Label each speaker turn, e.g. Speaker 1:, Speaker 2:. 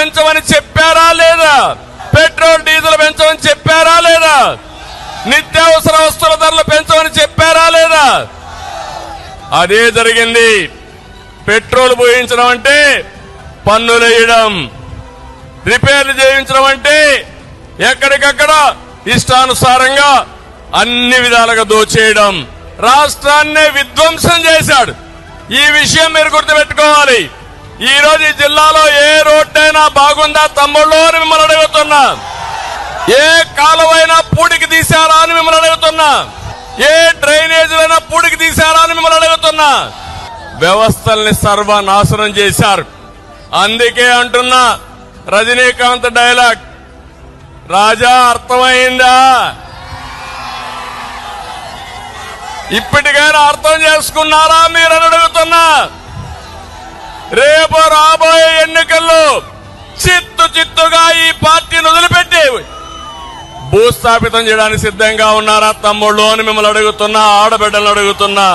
Speaker 1: పెంచమని చెప్పారా లేదా? పెట్రోల్ డీజిల్ పెంచమని చెప్పారా లేదా? నిత్యావసర వస్తువుల ధరలు పెంచమని చెప్పారా లేదా? అదే జరిగింది. పెట్రోల్ పోయించడం అంటే పన్నులు వేయడం, రిపేర్లు చేయించడం అంటే ఎక్కడికక్కడ ఇష్టానుసారంగా అన్ని విధాలుగా దోచేయడం, రాష్ట్రాన్నే విధ్వంసం చేశాడు. ఈ విషయం మీరు గుర్తుపెట్టుకోవాలి. ఈ రోజు ఈ జిల్లాలో ఏ రోడ్డైనా బాగుందా తమ్ముళ్ళు అని మిమ్మల్ని అడుగుతున్నా. ఏ కాలువైనా పూడికి తీశారా అని మిమ్మల్ని అడుగుతున్నా. ఏ డ్రైనేజీలైనా పూడికి తీశారా అని మిమ్మల్ని అడుగుతున్నా. వ్యవస్థల్ని సర్వనాశనం చేశారు. అందుకే అంటున్నా, రజనీకాంత్ డైలాగ్, రాజా అర్థమైందా? ఇప్పటికైనా అర్థం చేసుకున్నారా మీరు అని అడుగుతున్నా. రేపు రాబోయే ఎన్నికల్లో చిత్తుగా ఈ పార్టీని వదిలిపెట్టి భూస్థాపితం చేయడానికి సిద్ధంగా ఉన్నారా తమ్ముళ్ళు అని మిమ్మల్ని అడుగుతున్నా, ఆడబిడ్డలను అడుగుతున్నా.